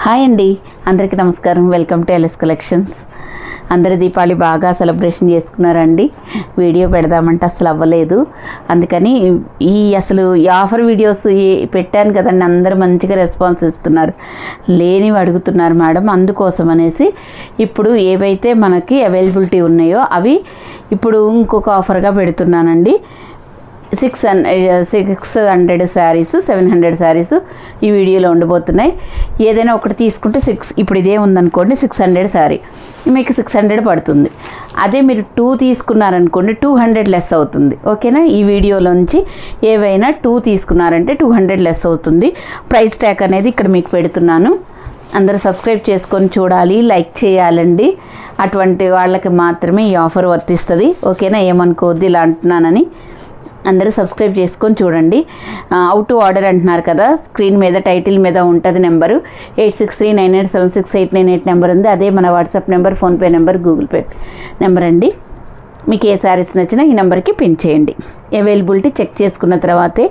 Hi అండి, అందరికీ నమస్కారం. Welcome to LS collections. అందరు దీపావళి బాగా సెలబ్రేషన్ చేసుకున్నారండి. వీడియో పెడదామంటే అసలు అవ్వలేదు. అందుకని అసలు ఈ ఆఫర్ వీడియోస్ పెట్టాను కదండి, అందరూ మంచిగా రెస్పాన్స్ ఇస్తున్నారు. లేనివి అడుగుతున్నారు మేడం, అందుకోసం అనేసి ఇప్పుడు ఏవైతే మనకి అవైలబిలిటీ ఉన్నాయో అవి ఇప్పుడు ఇంకొక ఆఫర్గా పెడుతున్నానండి. 600 శారీస్, 700 శారీస్ ఈ వీడియోలో ఉండబోతున్నాయి. ఏదైనా ఒకటి తీసుకుంటే ఇప్పుడు ఇదే ఉందనుకోండి 600 శారీ మీకు 600 పడుతుంది. అదే మీరు 2 తీసుకున్నారనుకోండి 200 లెస్ అవుతుంది. ఓకేనా? ఈ వీడియోలోంచి ఏవైనా 2 తీసుకున్నారంటే 200 లెస్ అవుతుంది. ప్రైస్ ట్యాగ్ అనేది ఇక్కడ మీకు పెడుతున్నాను. అందరూ సబ్స్క్రైబ్ చేసుకొని చూడాలి, లైక్ చేయాలండి. అటువంటి వాళ్ళకి మాత్రమే ఈ ఆఫర్ వర్తిస్తుంది. ఓకేనా? ఏమనుకోవద్దు ఇలా అంటున్నానని. అందరూ సబ్స్క్రైబ్ చేసుకొని చూడండి. హౌ టు ఆర్డర్ అంటున్నారు కదా, స్క్రీన్ మీద టైటిల్ మీద ఉంటుంది నెంబరు. 8639876898 నెంబర్ ఉంది. అదే మన WhatsApp number, PhonePe number, Google pay number అండి. మీకు ఏ శారీస్ నచ్చినా ఈ నెంబర్కి పిన్ చేయండి. అవైలబిలిటీ చెక్ చేసుకున్న తర్వాతే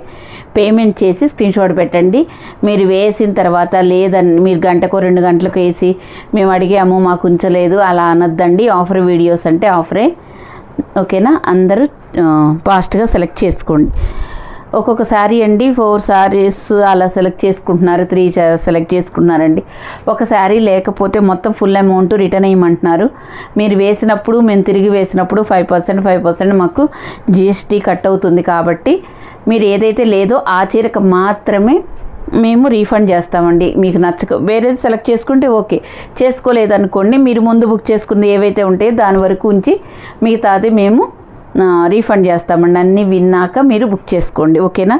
పేమెంట్ చేసి స్క్రీన్ షాట్ పెట్టండి. మీరు వేసిన తర్వాత లేదని మీరు గంటకో 2 గంటలకు వేసి మేము అడిగాము మాకు ఉంచలేదు అలా అనొద్దండి. ఆఫర్ వీడియోస్ అంటే ఆఫరే. ఓకేనా? అందరూ ఫాస్ట్గా సెలెక్ట్ చేసుకోండి. ఒక్కొక్క శారీ అండి 4 శారీస్ అలా సెలెక్ట్ చేసుకుంటున్నారు, 3 సెలెక్ట్ చేసుకున్నారండి. ఒక శారీ లేకపోతే మొత్తం ఫుల్ అమౌంట్ రిటర్న్ అయ్యమంటున్నారు. మీరు వేసినప్పుడు మేము తిరిగి వేసినప్పుడు 5% మాకు జిఎస్టీ కట్ అవుతుంది. కాబట్టి మీరు ఏదైతే లేదో ఆ చీరకు మాత్రమే మేము రీఫండ్ చేస్తామండి. మీకు వేరేది సెలెక్ట్ చేసుకుంటే ఓకే, చేసుకోలేదనుకోండి మీరు ముందు బుక్ చేసుకుంది ఏవైతే ఉంటాయో దాని వరకు ఉంచి మిగతాది మేము రీఫండ్ చేస్తామండి. అన్నీ విన్నాక మీరు బుక్ చేసుకోండి. ఓకేనా?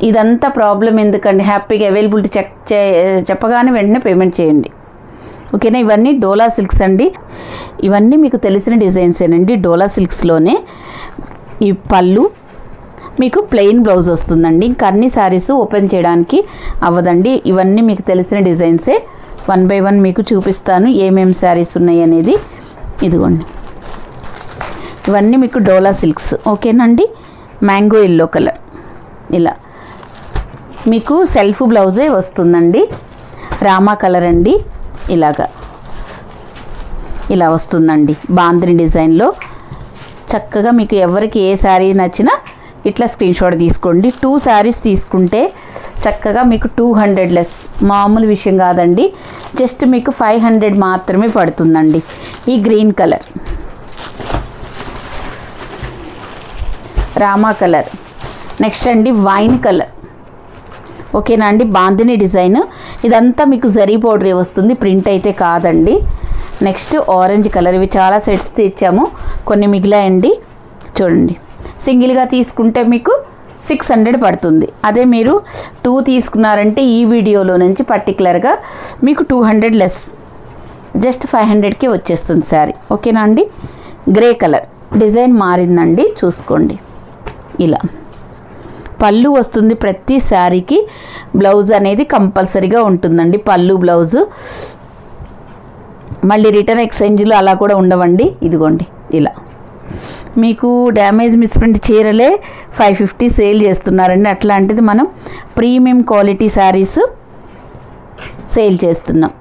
ఇదంతా ప్రాబ్లం ఎందుకండి, హ్యాపీగా అవైలబిలిటీ చెప్పగానే వెంటనే పేమెంట్ చేయండి. ఓకేనా? ఇవన్నీ డోలా సిల్క్స్ అండి. ఇవన్నీ మీకు తెలిసిన డిజైన్సేనండి. డోలా సిల్క్స్లోనే ఈ పళ్ళు మీకు ప్లెయిన్ బ్లౌజ్ వస్తుందండి. ఇంకా అన్ని శారీస్ ఓపెన్ చేయడానికి అవ్వదండి. ఇవన్నీ మీకు తెలిసిన డిజైన్సే. 1 by 1 మీకు చూపిస్తాను ఏమేమి శారీస్ ఉన్నాయి అనేది. ఇదిగోండి, ఇవన్నీ మీకు డోలా సిల్క్స్. ఓకేనండి? మ్యాంగో ఎల్లో కలర్ ఇలా మీకు సెల్ఫ్ బ్లౌజే వస్తుందండి. రామా కలర్ అండి. ఇలా వస్తుందండి బాందిని డిజైన్లో. చక్కగా మీకు ఎవరికి ఏ శారీ నచ్చినా ఇట్లా స్క్రీన్ షాట్ తీసుకోండి. 2 శారీస్ తీసుకుంటే చక్కగా మీకు 200 లెస్. మామూలు విషయం కాదండి. జస్ట్ మీకు 500 మాత్రమే పడుతుందండి. ఈ green colour, Rama colour, next అండి వైన్ కలర్. ఓకేనా అండి? బాందిని డిజైన్. ఇదంతా మీకు జరీ పౌడర్ వస్తుంది, ప్రింట్ అయితే కాదండి. Next orange colour. ఇవి చాలా సెట్స్ తెచ్చాము, కొన్ని మిగిలాయండి. చూడండి, సింగిల్గా తీసుకుంటే మీకు 600 పడుతుంది. అదే మీరు 2 తీసుకున్నారంటే ఈ వీడియోలో నుంచి పర్టికులర్గా మీకు 200 లెస్, జస్ట్ 500కి వచ్చేస్తుంది శారీ. ఓకేనా అండి? గ్రే కలర్ డిజైన్ మారిందండి, చూసుకోండి. ఇలా పళ్ళు వస్తుంది. ప్రతి శారీకి బ్లౌజ్ అనేది కంపల్సరీగా ఉంటుందండి. పళ్ళు బ్లౌజు. మళ్ళీ రిటర్న్ ఎక్స్చేంజ్లు అలా కూడా ఉండవండి. ఇదిగోండి, ఇలా మీకు డ్యామేజ్ మిస్ప్రింట్ చీరలే 550 సేల్ చేస్తున్నారండి. అట్లాంటిది మనం ప్రీమియం క్వాలిటీ శారీస్ సేల్ చేస్తున్నాం.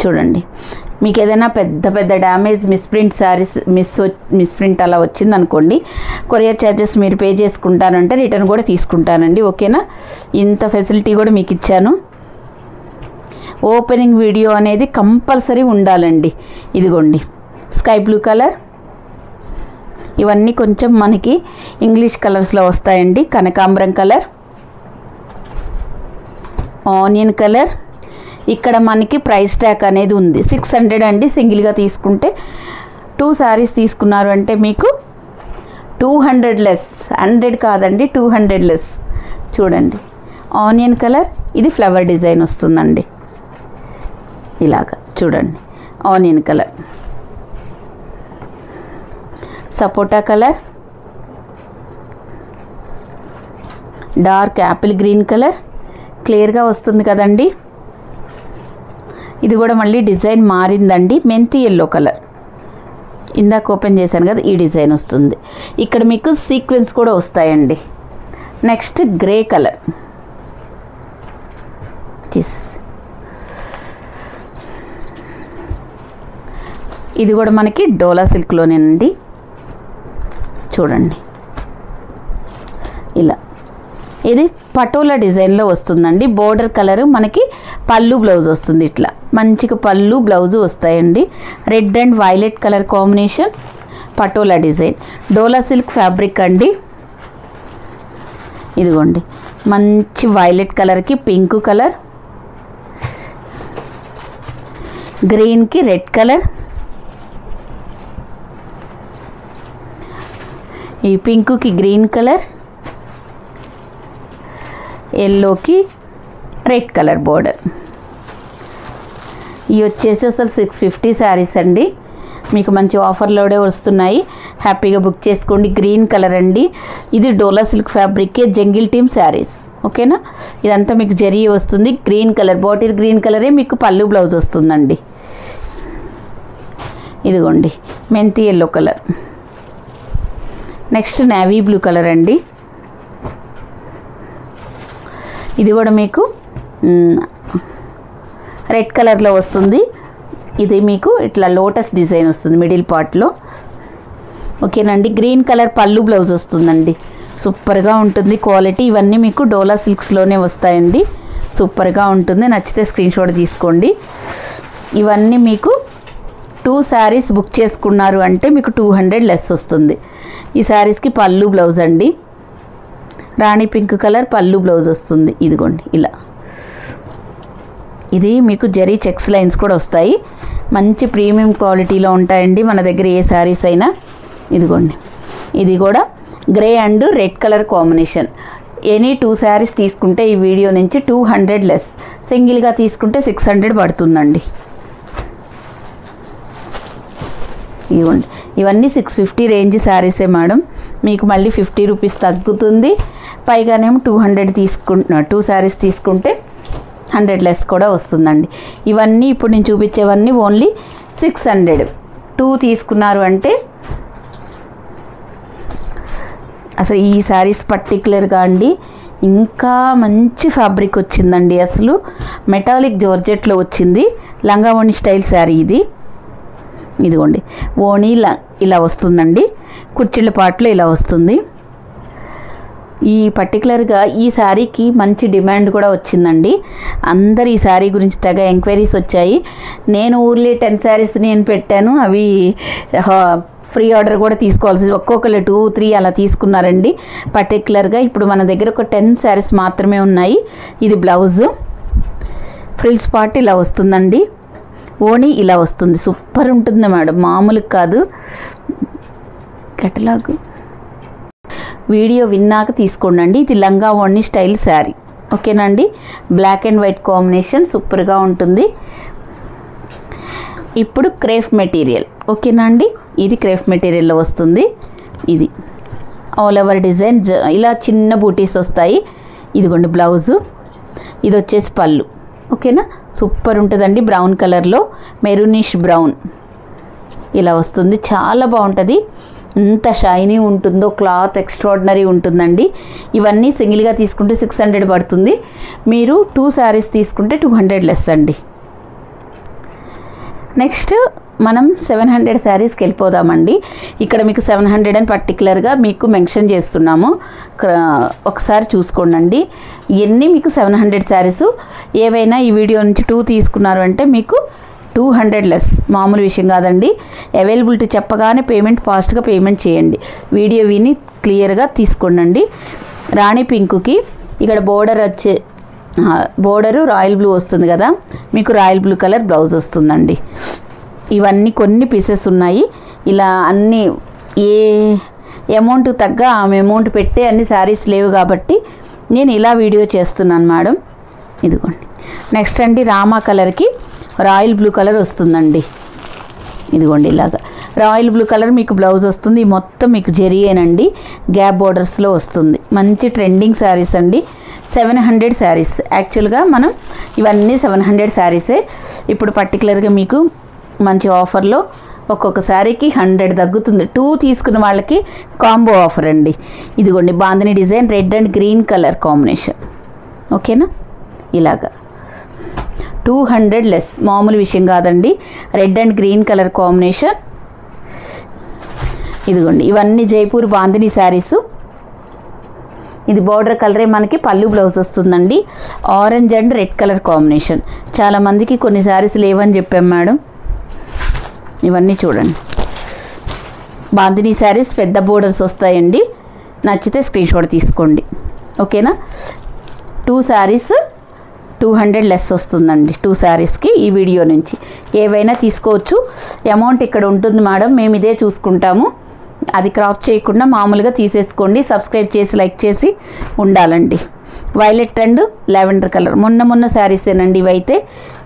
చూడండి, మీకు ఏదైనా పెద్ద డ్యామేజ్ మిస్ప్రింట్ శారీస్ మిస్ప్రింట్ అలా వచ్చిందనుకోండి, కొరియర్ ఛార్జెస్ మీరు పే చేసుకుంటానంటే రిటర్న్ కూడా తీసుకుంటానండి. ఓకేనా? ఇంత ఫెసిలిటీ కూడా మీకు ఇచ్చాను. ఓపెనింగ్ వీడియో అనేది కంపల్సరీ ఉండాలండి. ఇదిగోండి, స్కై బ్లూ కలర్. ఇవన్నీ కొంచెం మనకి ఇంగ్లీష్ కలర్స్లో వస్తాయండి. కనకాంబరం కలర్, ఆనియన్ కలర్. ఇక్కడ మనకి ప్రైస్ ట్యాగ్ అనేది ఉంది 600 అండి. సింగిల్గా తీసుకుంటే 2 శారీస్ తీసుకున్నారు అంటే మీకు 200 లెస్. 100 కాదండి, 200 లెస్. చూడండి, ఆనియన్ కలర్. ఇది ఫ్లవర్ డిజైన్ వస్తుందండి. ఇలాగా చూడండి, onion colour, sapota colour, dark apple green colour. క్లియర్గా వస్తుంది కదండి. ఇది కూడా మళ్ళీ డిజైన్ మారిందండి. మెంతి ఎల్లో కలర్. ఇందాక ఓపెన్ చేశాను కదా, ఈ డిజైన్ వస్తుంది. ఇక్కడ మీకు సీక్వెన్స్ కూడా వస్తాయండి. Next grey colour. ఇది కూడా మనకి డోలా సిల్క్లోనేనండి. చూడండి ఇలా, ఇది పటోలా డిజైన్లో వస్తుందండి. బోర్డర్ కలర్ మనకి పళ్ళు బ్లౌజ్ వస్తుంది. ఇట్లా మంచిగా పళ్ళు బ్లౌజు వస్తాయండి. Red and violet colour combination, patola design, dola silk fabric అండి. ఇదిగోండి మంచి వైలెట్ కలర్కి పింక్ కలర్, గ్రీన్కి రెడ్ కలర్, ఈ పింక్కి గ్రీన్ కలర్, ఎల్లోకి రెడ్ కలర్ బోర్డర్. ఇవి వచ్చేసి అసలు 650 శారీస్ అండి. మీకు మంచి ఆఫర్లోనే వస్తున్నాయి, హ్యాపీగా బుక్ చేసుకోండి. గ్రీన్ కలర్ అండి. ఇది డోలా సిల్క్ ఫ్యాబ్రిక్కే జంగిల్ టీమ్ శారీస్. ఓకేనా, ఇదంతా మీకు జరీ వస్తుంది. గ్రీన్ కలర్, బాటిల్ గ్రీన్ కలరే మీకు పళ్ళు బ్లౌజ్ వస్తుందండి. ఇదిగోండి మెంతి yellow colour. Next navy blue colour అండి. ఇది కూడా మీకు రెడ్ కలర్లో వస్తుంది. ఇది మీకు ఇట్లా లోటస్ డిజైన్ వస్తుంది మిడిల్ పార్ట్లో. ఓకేనండి, గ్రీన్ కలర్ పళ్ళు బ్లౌజ్ వస్తుందండి. సూపర్గా ఉంటుంది క్వాలిటీ. ఇవన్నీ మీకు డోలా సిల్క్స్లోనే వస్తాయండి. సూపర్గా ఉంటుంది. నచ్చితే స్క్రీన్షాట్ తీసుకోండి. ఇవన్నీ మీకు 2 శారీస్ బుక్ చేసుకున్నారు అంటే మీకు 200 లెస్ వస్తుంది. ఈ శారీస్కి పళ్ళు బ్లౌజ్ అండి. రాణి పింక్ కలర్ పళ్ళు బ్లౌజ్ వస్తుంది. ఇదిగోండి ఇలా, ఇది మీకు జరీ చెక్స్ లైన్స్ కూడా వస్తాయి. మంచి ప్రీమియం క్వాలిటీలో ఉంటాయండి మన దగ్గర ఏ శారీస్ అయినా. ఇదిగోండి ఇది కూడా grey and red colour combination. Any 2 saris తీసుకుంటే ఈ వీడియో నుంచి 200 లెస్, సింగిల్గా తీసుకుంటే 600 పడుతుందండి. ఇవ్వండి, ఇవన్నీ 650 రేంజ్ శారీసే మేడం. మీకు మళ్ళీ 50 రూపీస్ తగ్గుతుంది. పైగానేమో 2 శారీస్ తీసుకుంటే 100 లెస్ కూడా వస్తుందండి. ఇవన్నీ ఇప్పుడు నేను చూపించేవన్నీ ఓన్లీ 600. 2 తీసుకున్నారు అంటే అసలు ఈ శారీస్ పర్టికులర్గా అండి ఇంకా మంచి ఫ్యాబ్రిక్ వచ్చిందండి. అసలు మెటాలిక్ జార్జెట్లో వచ్చింది. లంగా ఓణి స్టైల్ శారీ ఇది. ఇదిగోండి ఓణి ఇలా వస్తుందండి. కుర్చీల పాటలో ఇలా వస్తుంది. ఈ పర్టికులర్గా ఈ శారీకి మంచి డిమాండ్ కూడా వచ్చిందండి. అందరు ఈ శారీ గురించి తెగ ఎంక్వైరీస్ వచ్చాయి. నేను ఊర్లీ 10 శారీస్ నేను పెట్టాను. అవి ఫ్రీ ఆర్డర్ కూడా తీసుకోవాల్సి, ఒక్కొక్కరు 2, 3 అలా తీసుకున్నారండి. పర్టికులర్గా ఇప్పుడు మన దగ్గర ఒక 10 శారీస్ మాత్రమే ఉన్నాయి. ఇది బ్లౌజు, ఫ్రిల్స్ పార్ట్ ఇలా వస్తుందండి. ఓణి ఇలా వస్తుంది. సూపర్ ఉంటుంది మేడం, మామూలు కాదు. కేటలాగ్ వీడియో విన్నాక తీసుకోండి. ఇది లంగా ఓణి స్టైల్ శారీ. ఓకేనండి, బ్లాక్ అండ్ వైట్ కాంబినేషన్ సూపర్గా ఉంటుంది. ఇప్పుడు క్రేఫ్ మెటీరియల్. ఓకేనా అండి, ఇది క్రేఫ్ మెటీరియల్లో వస్తుంది. ఇది ఆల్ ఓవర్ డిజైన్ ఇలా చిన్న బూటీస్ వస్తాయి. ఇదిగోండి బ్లౌజు, ఇది వచ్చేసి పళ్ళు. ఓకేనా, సూపర్ ఉంటుందండి. బ్రౌన్ కలర్లో మెరూనిష్ బ్రౌన్ ఇలా వస్తుంది. చాలా బాగుంటుంది. ఎంత షైనీ ఉంటుందో, క్లాత్ ఎక్స్ట్రాడినరీ ఉంటుందండి. ఇవన్నీ సింగిల్గా తీసుకుంటే 600 పడుతుంది. మీరు 2 శారీస్ తీసుకుంటే 200 లెస్ అండి. నెక్స్ట్ మనం 700 శారీస్కి వెళ్ళిపోదామండి. ఇక్కడ మీకు 700 అని పర్టికులర్గా మీకు మెన్షన్ చేస్తున్నాము. ఒకసారి చూసుకోండి. ఇవన్నీ మీకు 700 శారీస్. ఏవైనా ఈ వీడియో నుంచి 2 తీసుకున్నారు అంటే మీకు 200 లెస్. మామూలు విషయం కాదండి. అవైలబిలిటీ చెప్పగానే పేమెంట్ ఫాస్ట్గా పేమెంట్ చేయండి. వీడియో విని క్లియర్గా తీసుకోండి. రాణి పింక్కి ఇక్కడ బోర్డరు రాయల్ బ్లూ వస్తుంది కదా, మీకు రాయల్ బ్లూ కలర్ బ్లౌజ్ వస్తుందండి. ఇవన్నీ కొన్ని పీసెస్ ఉన్నాయి. ఇలా అన్నీ ఏ అమౌంట్ తగ్గ ఆమె అమౌంట్ పెట్టే అన్ని శారీస్ లేవు కాబట్టి నేను ఇలా వీడియో చేస్తున్నాను మేడం. ఇదిగోండి. నెక్స్ట్ అండి రామా కలర్కి రాయల్ బ్లూ కలర్ వస్తుందండి. ఇదిగోండి ఇలాగా రాయల్ బ్లూ కలర్ మీకు బ్లౌజ్ వస్తుంది. మొత్తం మీకు జరీయేనండి, గ్యాప్ బోర్డర్స్లో వస్తుంది. మంచి ట్రెండింగ్ శారీస్ అండి. 700 శారీస్. యాక్చువల్గా మనం ఇవన్నీ 700 శారీసే. ఇప్పుడు పర్టికులర్గా మీకు మంచి ఆఫర్లో ఒక్కొక్క శారీకి 100 తగ్గుతుంది. 2 తీసుకున్న వాళ్ళకి కాంబో ఆఫర్ అండి. ఇదిగోండి bandhani design, red and green colour combination. ఓకేనా, ఇలాగా 200 లెస్, మామూలు విషయం కాదండి. Red and green colour combination. ఇదిగోండి, ఇవన్నీ జైపూర్ బాందిని శారీసు. ఇది బార్డర్ కలరే మనకి పళ్ళు బ్లౌజ్ వస్తుందండి. Orange and red colour combination. చాలామందికి కొన్ని శారీస్ లేవని చెప్పాం మేడం. ఇవన్నీ చూడండి, బాందిని శారీస్ పెద్ద బోర్డర్స్ వస్తాయండి. నచ్చితే స్క్రీన్ షాట్ తీసుకోండి, ఓకేనా. 2 శారీస్ 200 లెస్ వస్తుందండి. 2 శారీస్కి ఈ వీడియో నుంచి ఏవైనా తీసుకోవచ్చు. అమౌంట్ ఇక్కడ ఉంటుంది మేడం, మేము ఇదే చూసుకుంటాము. అది క్రాప్ చేయకుండా మామూలుగా తీసేసుకోండి. సబ్స్క్రైబ్ చేసి లైక్ చేసి ఉండాలండి. వైలెట్ అండ్ లావెండర్ కలర్ మొన్న శారీసేనండి ఇవైతే,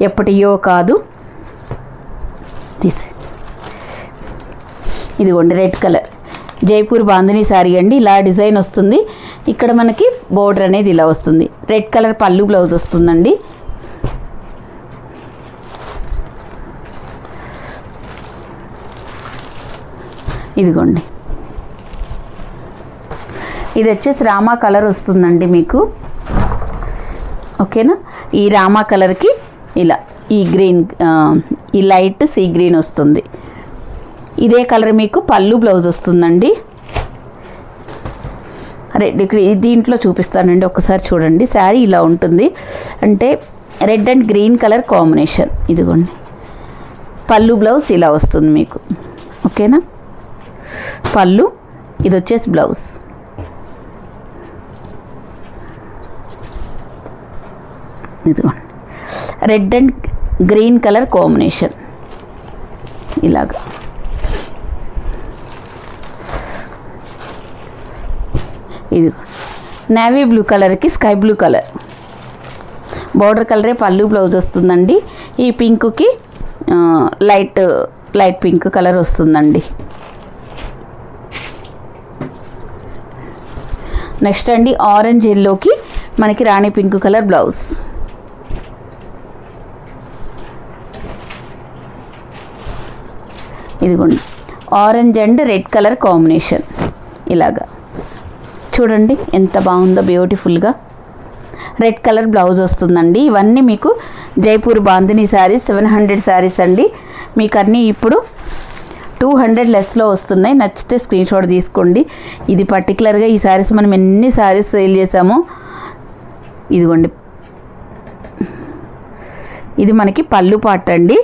ఎప్పటియో కాదు. ఇదిగోండి రెడ్ కలర్ జైపూర్ బాందిని శారీ అండి. ఇలా డిజైన్ వస్తుంది. ఇక్కడ మనకి బోర్డర్ అనేది ఇలా వస్తుంది. రెడ్ కలర్ పళ్ళు బ్లౌజ్ వస్తుందండి. ఇదిగోండి, ఇది వచ్చేసి రామా కలర్ వస్తుందండి మీకు, ఓకేనా. ఈ రామా కలర్కి ఇలా ఈ గ్రీన్, ఈ లైట్ సీ గ్రీన్ వస్తుంది. ఇదే కలర్ మీకు పళ్ళు బ్లౌజ్ వస్తుందండి. రెడ్ ఇక్కడ దీంట్లో చూపిస్తానండి, ఒకసారి చూడండి. శారీ ఇలా ఉంటుంది, అంటే red and green colour combination. ఇదిగోండి, పళ్ళు బ్లౌజ్ ఇలా వస్తుంది మీకు, ఓకేనా. పళ్ళు, ఇది వచ్చేసి బ్లౌజ్. ఇదిగోండి, red and green colour combination ఇలాగా. ఇది నేవీ బ్లూ కలర్కి స్కై బ్లూ కలర్ బార్డర్ కలరే పళ్ళు బ్లౌజ్ వస్తుందండి. ఈ పింక్కి లైట్ పింక్ కలర్ వస్తుందండి. నెక్స్ట్ అండి ఆరెంజ్ ఎల్లోకి మనకి రాణి పింక్ కలర్ బ్లౌజ్. ఇదిగోండి, orange and red colour combination ఇలాగా. చూడండి ఎంత బాగుందో, బ్యూటిఫుల్గా. రెడ్ కలర్ బ్లౌజ్ వస్తుందండి. ఇవన్నీ మీకు జైపూర్ బాందిని శారీస్ 700 శారీస్ అండి. మీకు అన్నీ ఇప్పుడు 200 లెస్లో వస్తున్నాయి. నచ్చితే స్క్రీన్ షాట్ తీసుకోండి. ఇది పర్టికులర్గా ఈ శారీస్ మనం ఎన్ని శారీస్ సేల్ చేసామో. ఇదిగోండి, ఇది మనకి పళ్ళు పార్ట్ అండి,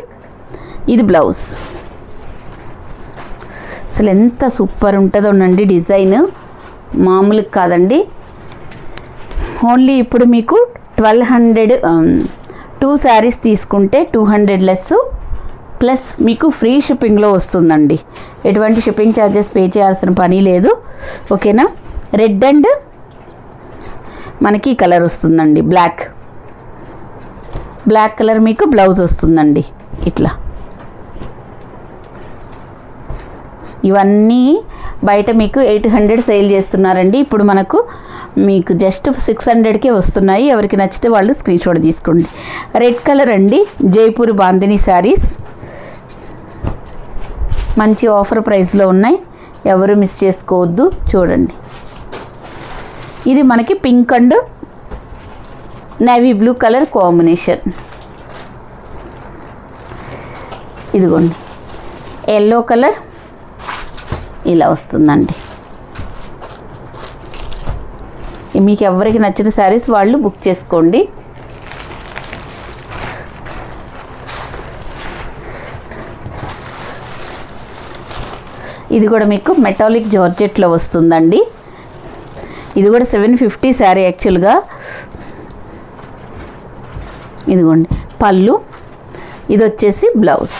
ఇది బ్లౌజ్. అసలు ఎంత సూపర్ ఉంటుందోనండి డిజైన్, మామూలుగా కాదండి. ఓన్లీ ఇప్పుడు మీకు 1200 2 శారీస్ తీసుకుంటే 200 లెస్ ప్లస్ మీకు ఫ్రీ షిప్పింగ్లో వస్తుందండి. ఎటువంటి షిప్పింగ్ ఛార్జెస్ పే చేయాల్సిన పని లేదు, ఓకేనా. రెడ్ అండ్ మనకి ఈ కలర్ వస్తుందండి, బ్లాక్ కలర్ మీకు బ్లౌజ్ వస్తుందండి ఇట్లా. ఇవన్నీ బయట మీకు 800 సేల్ చేస్తున్నారండి. ఇప్పుడు మనకు మీకు జస్ట్ 600కే వస్తున్నాయి. ఎవరికి నచ్చితే వాళ్ళు స్క్రీన్ షాట్ తీసుకోండి. రెడ్ కలర్ అండి జైపూర్ బాందిని శారీస్, మంచి ఆఫర్ ప్రైస్లో ఉన్నాయి, ఎవరు మిస్ చేసుకోవద్దు. చూడండి, ఇది మనకి pink and navy blue colour combination. ఇదిగోండి, ఎల్లో కలర్ ఇలా వస్తుందండి. మీకు ఎవరికి నచ్చిన శారీస్ వాళ్ళు బుక్ చేసుకోండి. ఇది కూడా మీకు మెటాలిక్ జార్జెట్లో వస్తుందండి. ఇది కూడా 750 శారీ యాక్చువల్గా. ఇదిగోండి పళ్ళు, ఇది వచ్చేసి blouse.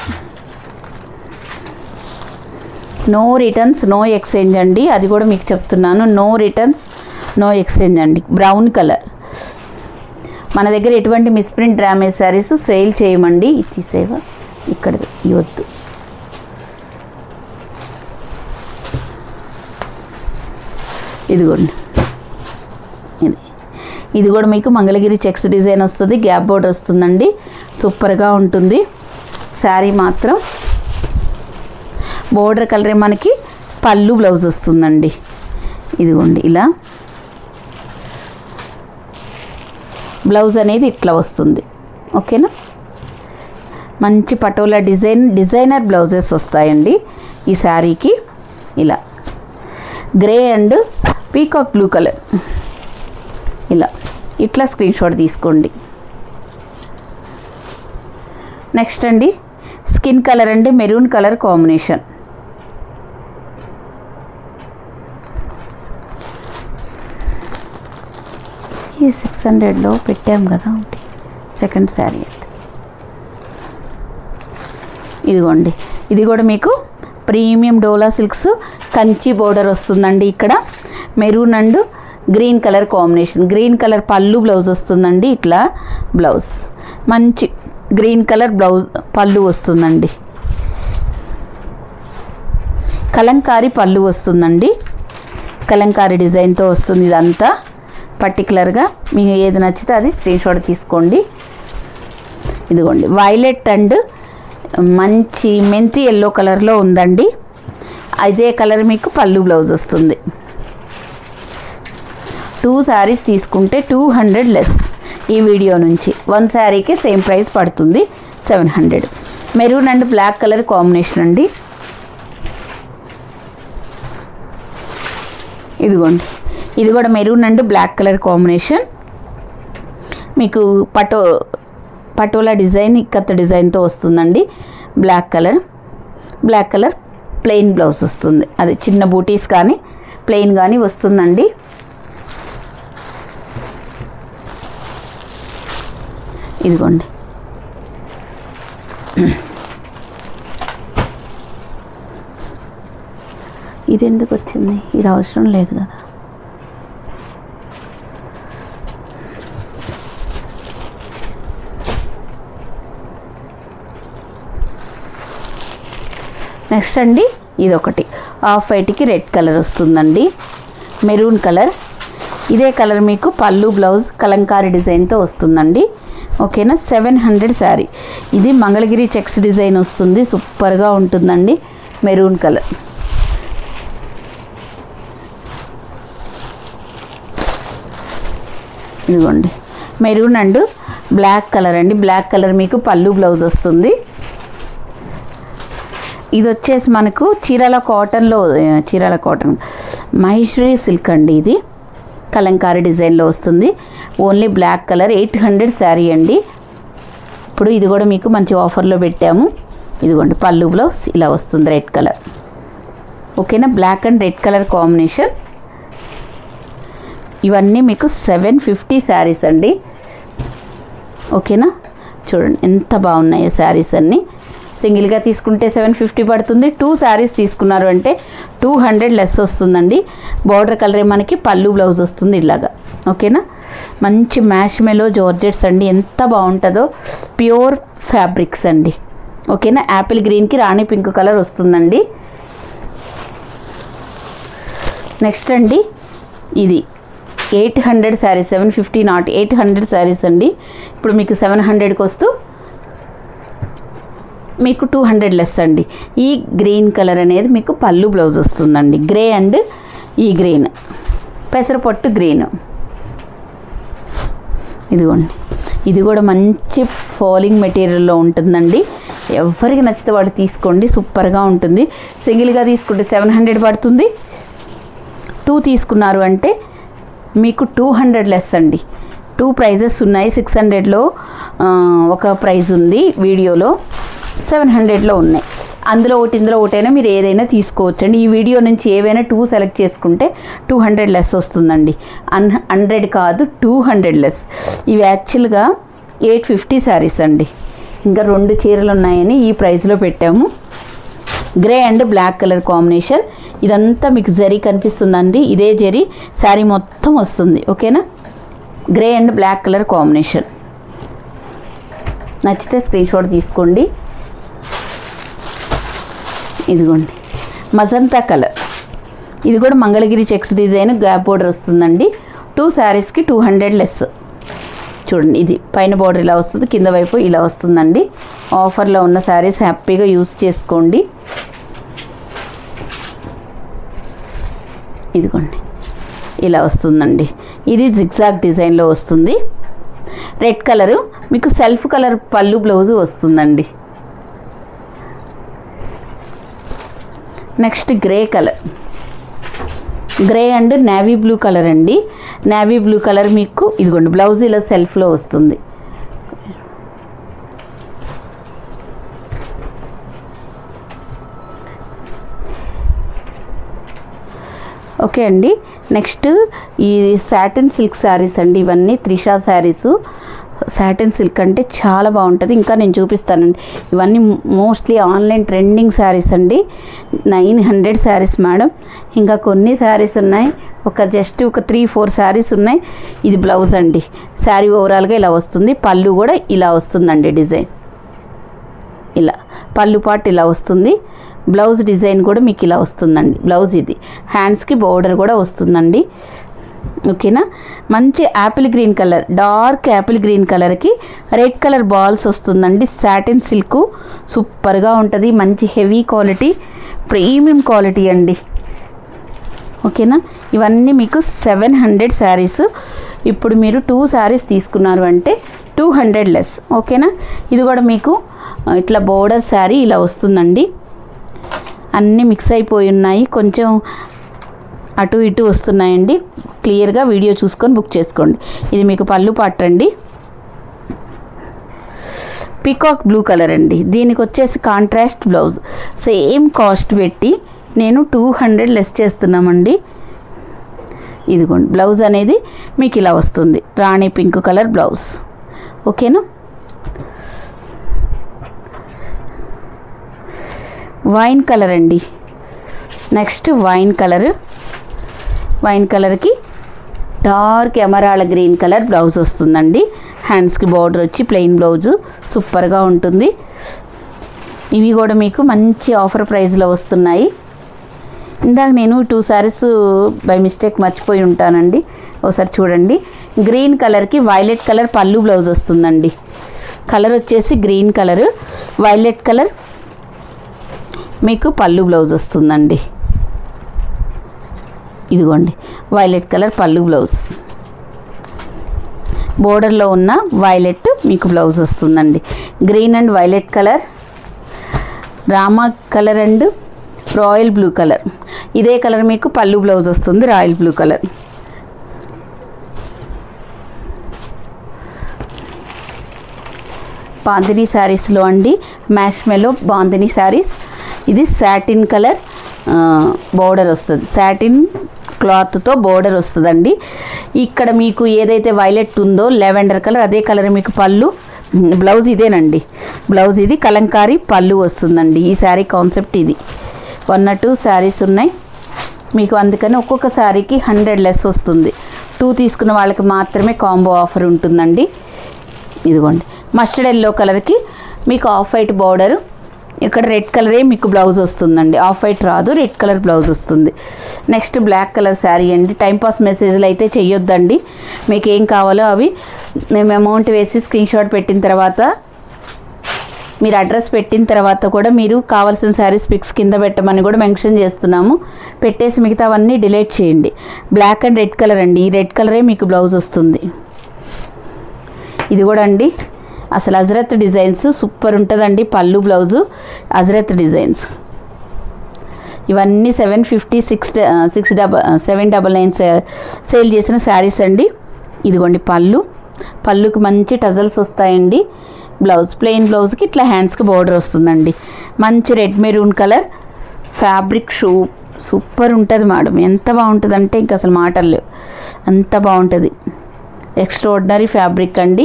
No returns no exchange అండి, అది కూడా మీకు చెప్తున్నాను. నో రిటర్న్స్ నో ఎక్స్చేంజ్ అండి. Brown colour. మన దగ్గర ఎటువంటి మిస్ప్రింట్ డ్యామేజ్ శారీస్ సేల్ చేయమండి. ఇది తీసేవా, ఇక్కడ ఇవద్దు. ఇదిగోండి, ఇది కూడా మీకు మంగళగిరి చెక్స్ డిజైన్ వస్తుంది, గ్యాప్ బోర్డర్ వస్తుందండి. సూపర్గా ఉంటుంది శారీ మాత్రం. బోర్డర్ కలరే మనకి పళ్ళు బ్లౌజ్ వస్తుందండి. ఇదిగోండి ఇలా బ్లౌజ్ అనేది ఇట్లా వస్తుంది, ఓకేనా. మంచి పటోలా డిజైనర్ బ్లౌజెస్ వస్తాయండి ఈ శారీకి. ఇలా grey and peacock blue colour, ఇట్లా స్క్రీన్ షాట్ తీసుకోండి. నెక్స్ట్ అండి స్కిన్ కలర్ అండి, మెరూన్ కలర్ కాంబినేషన్. ఈ 600లో పెట్టాం కదా ఒకటి, సెకండ్ శారీ. ఇదిగోండి, ఇది కూడా మీకు ప్రీమియం డోలా సిల్క్స్ కంచి బోర్డర్ వస్తుందండి. ఇక్కడ maroon and green colour combination, green colour పళ్ళు బ్లౌజ్ వస్తుందండి. ఇట్లా బ్లౌజ్ మంచి గ్రీన్ కలర్ బ్లౌజ్ పళ్ళు వస్తుందండి. కలంకారీ పళ్ళు వస్తుందండి, కలంకారీ డిజైన్తో వస్తుంది. ఇదంతా పర్టికులర్గా మీకు ఏది నచ్చితే అది స్క్రీన్ షాట్ తీసుకోండి. ఇదిగోండి వైలెట్ అండ్ మంచి మెంతి ఎల్లో కలర్లో ఉందండి. అదే కలర్ మీకు పళ్ళు బ్లౌజ్ వస్తుంది. 2 శారీస్ తీసుకుంటే 200 లెస్ ఈ వీడియో నుంచి. 1 శారీకి సేమ్ ప్రైస్ పడుతుంది 700. Maroon and black colour combination అండి. ఇదిగోండి, ఇది కూడా maroon and black colour combination. మీకు పటోలా డిజైన్ ఇక్కత్ డిజైన్తో వస్తుందండి. బ్లాక్ కలర్ ప్లెయిన్ బ్లౌజ్ వస్తుంది. అది చిన్న బూటీస్ కానీ ప్లెయిన్ కానీ వస్తుందండి. ఇదిగోండి, ఇది ఎందుకు వచ్చింది? ఇది అవసరం లేదు కదా. నెక్స్ట్ అండి ఇదొకటి ఆఫ్ వైట్కి రెడ్ కలర్ వస్తుందండి, మెరూన్ కలర్. ఇదే కలర్ మీకు పళ్ళు బ్లౌజ్ కలంకారీ డిజైన్తో వస్తుందండి. ఓకేనా, 700 శారీ. ఇది మంగళగిరి చెక్స్ డిజైన్ వస్తుంది, సూపర్గా ఉంటుందండి. మెరూన్ కలర్, ఇదిగోండి మెరూన్ అండ్ బ్లాక్ కలర్ అండి. బ్లాక్ కలర్ మీకు పళ్ళు బ్లౌజ్ వస్తుంది. ఇది వచ్చేసి మనకు చీరాల కాటన్ మహేశ్వరి సిల్క్ అండి. ఇది కలంకారీ డిజైన్లో వస్తుంది. ఓన్లీ బ్లాక్ కలర్ 800 శారీ అండి. ఇప్పుడు ఇది కూడా మీకు మంచి ఆఫర్లో పెట్టాము. ఇదిగోండి పళ్ళు బ్లౌజ్ ఇలా వస్తుంది, రెడ్ కలర్. ఓకేనా, black and red colour combination. ఇవన్నీ మీకు 750 శారీస్ అండి. ఓకేనా, చూడండి ఎంత బాగున్నాయో శారీస్ అన్నీ. సింగిల్గా తీసుకుంటే 750 పడుతుంది. 2 శారీస్ తీసుకున్నారు అంటే 200 లెస్ వస్తుందండి. బార్డర్ కలరే మనకి పళ్ళు బ్లౌజ్ వస్తుంది ఇలాగా. ఓకేనా, మంచి మ్యాష్ మెలో జార్జెట్స్ అండి, ఎంత బాగుంటుందో. ప్యూర్ ఫ్యాబ్రిక్స్ అండి. ఓకేనా, యాపిల్ గ్రీన్కి రాణి పింక్ కలర్ వస్తుందండి. నెక్స్ట్ అండి ఇది 800 శారీస్, 750 నాట్ 800 శారీస్ అండి. ఇప్పుడు మీకు 700కి వస్తూ మీకు 200 లెస్ అండి. ఈ గ్రీన్ కలర్ అనేది మీకు పళ్ళు బ్లౌజ్ వస్తుందండి. గ్రే అండ్ ఈ గ్రీన్ పెసరపొట్టు గ్రీన్. ఇదిగోండి, ఇది కూడా మంచి ఫాలింగ్ మెటీరియల్లో ఉంటుందండి. ఎవరికి నచ్చితే వాడు తీసుకోండి, సూపర్గా ఉంటుంది. సింగిల్గా తీసుకుంటే 700 పడుతుంది. 2 తీసుకున్నారు అంటే మీకు 200 లెస్ అండి. 2 ప్రైజెస్ ఉన్నాయి. 600లో ఒక ప్రైజ్ ఉంది, వీడియోలో 700లో ఉన్నాయి. అందులో ఒకటి ఇందులో ఒకటైనా మీరు ఏదైనా తీసుకోవచ్చండి. ఈ వీడియో నుంచి ఏవైనా 2 సెలెక్ట్ చేసుకుంటే 200 లెస్ వస్తుందండి. 100 కాదు, 200 లెస్. ఇవి యాక్చువల్గా 850 శారీస్ అండి. ఇంకా 2 చీరలు ఉన్నాయని ఈ ప్రైస్లో పెట్టాము. Grey and black colour combination. ఇదంతా మీకు జరీ కనిపిస్తుందండి, ఇదే జరీ శారీ మొత్తం వస్తుంది. ఓకేనా, grey and black colour combination. నచ్చితే స్క్రీన్ షాట్ తీసుకోండి. ఇదిగోండి మజంతా కలర్. ఇది కూడా Mangalagiri checks design gap border వస్తుందండి. 2 శారీస్కి 200 లెస్. చూడండి, ఇది పైన బోర్డర్ ఇలా వస్తుంది, కింద వైపు ఇలా వస్తుందండి. ఆఫర్లో ఉన్న శారీస్ హ్యాపీగా యూస్ చేసుకోండి. ఇదిగోండి ఇలా వస్తుందండి. ఇది జిగ్జాగ్ డిజైన్లో వస్తుంది. రెడ్ కలరు మీకు సెల్ఫ్ కలర్ పళ్ళు బ్లౌజు వస్తుందండి. Next grey colour, grey and navy blue colour అండి. నేవీ బ్లూ కలర్ మీకు ఇదిగోండి బ్లౌజ్ ఇలా సెల్ఫ్లో వస్తుంది. ఓకే అండి. నెక్స్ట్ ఈ సాటిన్ సిల్క్ శారీస్ అండి. ఇవన్నీ త్రిషా శారీసు. సాటిన్ సిల్క్ అంటే చాలా బాగుంటుంది. ఇంకా నేను చూపిస్తానండి. ఇవన్నీ మోస్ట్లీ ఆన్లైన్ ట్రెండింగ్ శారీస్ అండి. 900 శారీస్ మేడం. ఇంకా కొన్ని శారీస్ ఉన్నాయి, జస్ట్ ఒక 3-4 శారీస్ ఉన్నాయి. ఇది బ్లౌజ్ అండి. శారీ ఓవరాల్గా ఇలా వస్తుంది. పళ్ళు కూడా ఇలా వస్తుందండి. డిజైన్ ఇలా పళ్ళు పాటు ఇలా వస్తుంది. బ్లౌజ్ డిజైన్ కూడా మీకు ఇలా వస్తుందండి. బ్లౌజ్ ఇది. హ్యాండ్స్కి బోర్డర్ కూడా వస్తుందండి. ఓకేనా. మంచి Apple green colour, dark apple green కలర్కి రెడ్ కలర్ బాల్స్ వస్తుందండి. సాటిన్ సిల్క్ సూపర్గా ఉంటుంది. మంచి హెవీ క్వాలిటీ, ప్రీమియం క్వాలిటీ అండి. ఓకేనా. ఇవన్నీ మీకు 700 శారీస్. ఇప్పుడు మీరు 2 శారీస్ తీసుకున్నారు అంటే 200 లెస్. ఓకేనా. ఇది కూడా మీకు ఇట్లా బోర్డర్ శారీ ఇలా వస్తుందండి. అన్నీ మిక్స్ అయిపోయి ఉన్నాయి, కొంచెం అటు ఇటు వస్తున్నాయండి. క్లియర్గా వీడియో చూసుకొని బుక్ చేసుకోండి. ఇది మీకు పళ్ళు పాట అండి. పీకాక్ బ్లూ కలర్ అండి. దీనికి వచ్చేసి కాంట్రాస్ట్ బ్లౌజ్. సేమ్ కాస్ట్ పెట్టి నేను 200 లెస్ చేస్తున్నామండి. ఇదిగోండి బ్లౌజ్ అనేది మీకు ఇలా వస్తుంది. రాణి పింక్ కలర్ బ్లౌజ్. ఓకేనా. వైన్ కలర్ అండి. నెక్స్ట్ వైన్ కలర్కి dark emerald green colour blouse వస్తుందండి. హ్యాండ్స్కి బార్డర్ వచ్చి ప్లెయిన్ బ్లౌజు సూపర్గా ఉంటుంది. ఇవి కూడా మీకు మంచి ఆఫర్ ప్రైస్లో వస్తున్నాయి. ఇందాక నేను 2 శారీస్ బై మిస్టేక్ మర్చిపోయి ఉంటానండి. ఒకసారి చూడండి. గ్రీన్ కలర్కి వైలెట్ కలర్ పళ్ళు బ్లౌజ్ వస్తుందండి. కలర్ వచ్చేసి గ్రీన్ కలర్, వైలెట్ కలర్ మీకు పళ్ళు బ్లౌజ్ వస్తుందండి. ఇదిగోండి వైలెట్ కలర్ పళ్ళు బ్లౌజ్. బోర్డర్లో ఉన్న వైలెట్ మీకు బ్లౌజ్ వస్తుందండి. Green and violet colour, Rama colour and royal blue colour. ఇదే కలర్ మీకు పళ్ళు బ్లౌజ్ వస్తుంది. Royal blue colour. బాందినీ శారీస్లో అండి మ్యాష్మెలో బాందినీ శారీస్. ఇది సాటిన్ కలర్ బోర్డర్ వస్తుంది. సాటిన్ క్లాత్తో బోర్డర్ వస్తుందండి. ఇక్కడ మీకు ఏదైతే వైలెట్ ఉందో లెవెండర్ కలర్, అదే కలర్ మీకు పళ్ళు. బ్లౌజ్ ఇదేనండి. బ్లౌజ్ ఇది కలంకారీ పళ్ళు వస్తుందండి. ఈ శారీ కాన్సెప్ట్ ఇది. 1 or 2 శారీస్ ఉన్నాయి మీకు. అందుకని ఒక్కొక్క శారీకి 100 లెస్ వస్తుంది. 2 తీసుకున్న వాళ్ళకి మాత్రమే కాంబో ఆఫర్ ఉంటుందండి. ఇదిగోండి మస్టర్డ్ ఎల్లో కలర్కి మీకు ఆఫ్ వైట్ బార్డరు. ఇక్కడ రెడ్ కలరే మీకు బ్లౌజ్ వస్తుందండి. ఆఫ్ వైట్ రాదు, రెడ్ కలర్ బ్లౌజ్ వస్తుంది. నెక్స్ట్ బ్లాక్ కలర్ శారీ అండి. టైంపాస్ మెసేజ్లు అయితే చెయ్యొద్దండి. మీకు ఏం కావాలో అవి మేము అమౌంట్ వేసి స్క్రీన్ షాట్ పెట్టిన తర్వాత, మీరు అడ్రస్ పెట్టిన తర్వాత కూడా మీరు కావాల్సిన శారీస్ పిక్స్ కింద పెట్టమని కూడా మెన్షన్ చేస్తున్నాము. పెట్టేసి మిగతావన్నీ డిలీట్ చేయండి. బ్లాక్ అండ్ రెడ్ కలర్ అండి. ఈ రెడ్ కలరే మీకు బ్లౌజ్ వస్తుంది. ఇది కూడా అండి అసలు అజరత్ డిజైన్స్ సూపర్ ఉంటుందండి. పళ్ళు బ్లౌజు అజరత్ డిజైన్స్. ఇవన్నీ 750, 799 సేల్ చేసిన శారీస్ అండి. ఇదిగోండి పళ్ళుకి మంచి టజల్స్ వస్తాయండి. బ్లౌజ్ ప్లెయిన్ బ్లౌజ్కి ఇట్లా హ్యాండ్స్కి బోర్డర్ వస్తుందండి. మంచి red maroon colour fabric super ఉంటుంది మేడం. ఎంత బాగుంటుందంటే ఇంక అసలు మాటలు లేవు, అంత బాగుంటుంది. ఎక్స్ట్రాడినరీ ఫ్యాబ్రిక్ అండి.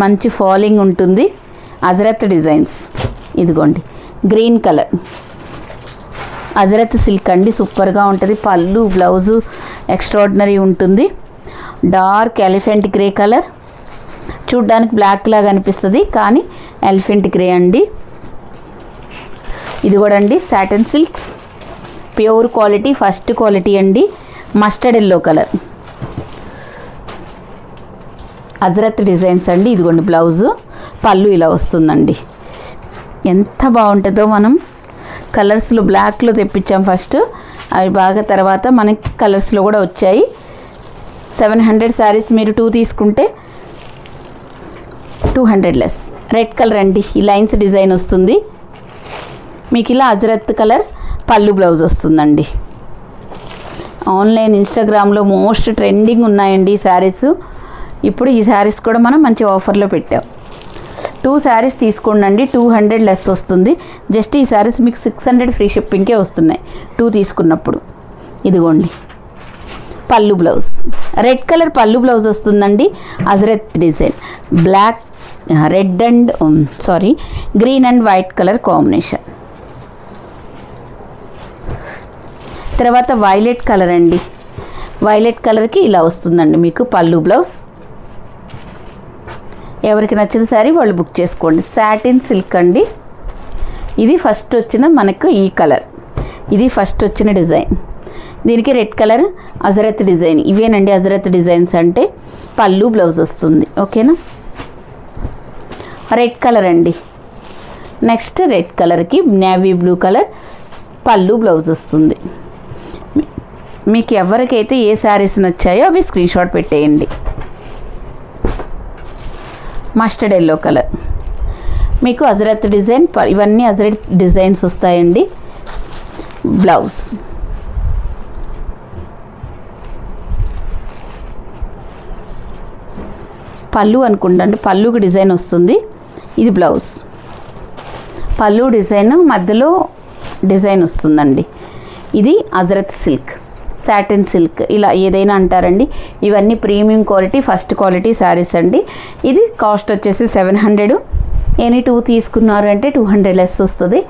మంచి ఫాలింగ్ ఉంటుంది. అజరత్ డిజైన్స్. ఇదిగోండి గ్రీన్ కలర్ అజరత్ సిల్క్ అండి. సూపర్గా ఉంటుంది. పళ్ళు బ్లౌజు ఎక్స్ట్రాడినరీ ఉంటుంది. Dark elephant grey colour. చూడ్డానికి బ్లాక్ లాగా అనిపిస్తుంది కానీ ఎలిఫెంట్ గ్రే అండి. ఇది కూడా అండి satin silks pure quality, first quality అండి. మస్టర్డ్ ఎల్లో కలర్ అజరత్ డిజైన్స్ అండి. ఇదిగోండి బ్లౌజు, పళ్ళు ఇలా వస్తుందండి. ఎంత బాగుంటుందో. మనం కలర్స్లో బ్లాక్లో తెప్పించాం ఫస్ట్, అవి బాగా తర్వాత మనకి కలర్స్లో కూడా వచ్చాయి. 700 శారీస్ మీరు 2 తీసుకుంటే 200 లెస్. రెడ్ కలర్ అండి. ఈ లైన్స్ డిజైన్ వస్తుంది మీకు ఇలా. అజరత్ కలర్ పళ్ళు బ్లౌజ్ వస్తుందండి. ఆన్లైన్ ఇన్స్టాగ్రామ్లో మోస్ట్ ట్రెండింగ్ ఉన్నాయండి ఈ శారీస్. ఇప్పుడు ఈ శారీస్ కూడా మనం మంచి ఆఫర్లో పెట్టాం. 2 శారీస్ తీసుకోండి, 200 లెస్ వస్తుంది. జస్ట్ ఈ శారీస్ మీకు 600 ఫ్రీ షిప్పింగ్కే వస్తున్నాయి 2 తీసుకున్నప్పుడు. ఇదిగోండి పళ్ళు బ్లౌజ్, రెడ్ కలర్ పళ్ళు బ్లౌజ్ వస్తుందండి. అజరత్ design, black red and green and white colour combination. తర్వాత వైలెట్ కలర్ అండి. వైలెట్ కలర్కి ఇలా వస్తుందండి మీకు పళ్ళు బ్లౌజ్. ఎవరికి నచ్చిన శారీ వాళ్ళు బుక్ చేసుకోండి. సాటిన్ సిల్క్ అండి. ఇది ఫస్ట్ వచ్చిన మనకు ఈ కలర్, ఇది ఫస్ట్ వచ్చిన డిజైన్. దీనికి రెడ్ కలర్ అజరత్ డిజైన్. ఇవేనండి అజరత్ డిజైన్స్ అంటే. పళ్ళు బ్లౌజ్ వస్తుంది. ఓకేనా. రెడ్ కలర్ అండి. నెక్స్ట్ రెడ్ కలర్కి నేవీ బ్లూ కలర్ పళ్ళు బ్లౌజ్ వస్తుంది. మీకు ఎవరికైతే ఏ శారీస్ నచ్చాయో అవి స్క్రీన్ షాట్ పెట్టేయండి. మస్టర్డ్ ఎల్లో కలర్ మీకు అజరత్ డిజైన్. ఇవన్నీ అజరత్ డిజైన్స్ వస్తాయండి. బ్లౌజ్ పళ్ళు అనుకుంటా అండి, పళ్ళుకి డిజైన్ వస్తుంది. ఇది బ్లౌజ్. పళ్ళు డిజైన్ మధ్యలో డిజైన్ వస్తుందండి. ఇది అజరత్ సిల్క్, సాటిన్ సిల్క్, ఇలా ఏదైనా అంటారండి. ఇవన్నీ premium quality, first quality saris అండి. ఇది కాస్ట్ వచ్చేసి 700. ఎనీ 2 తీసుకున్నారు అంటే 200 లెస్ వస్తుంది.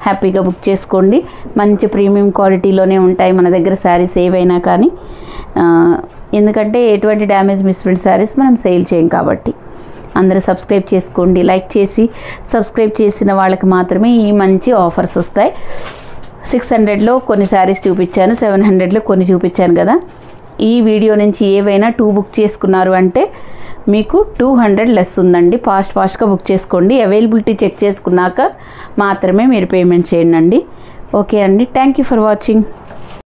హ్యాపీగా బుక్ చేసుకోండి. మంచి ప్రీమియం క్వాలిటీలోనే ఉంటాయి మన దగ్గర శారీస్ ఏవైనా కానీ. ఎందుకంటే ఎటువంటి డ్యామేజ్ మిస్ప్రింట్ శారీస్ మనం సేల్ చేయం కాబట్టి. అందరూ సబ్స్క్రైబ్ చేసుకోండి. లైక్ చేసి సబ్స్క్రైబ్ చేసిన వాళ్ళకి మాత్రమే ఈ మంచి ఆఫర్స్ వస్తాయి. 600లో కొన్ని శారీస్ చూపించాను, 700లో కొన్ని చూపించాను కదా. ఈ వీడియో నుంచి ఏవైనా 2 బుక్ చేసుకున్నారు అంటే మీకు 200 లెస్ ఉందండి. ఫాస్ట్గా బుక్ చేసుకోండి. అవైలబిలిటీ చెక్ చేసుకున్నాక మాత్రమే మీరు పేమెంట్ చేయండి. ఓకే అండి. Thank you for watching.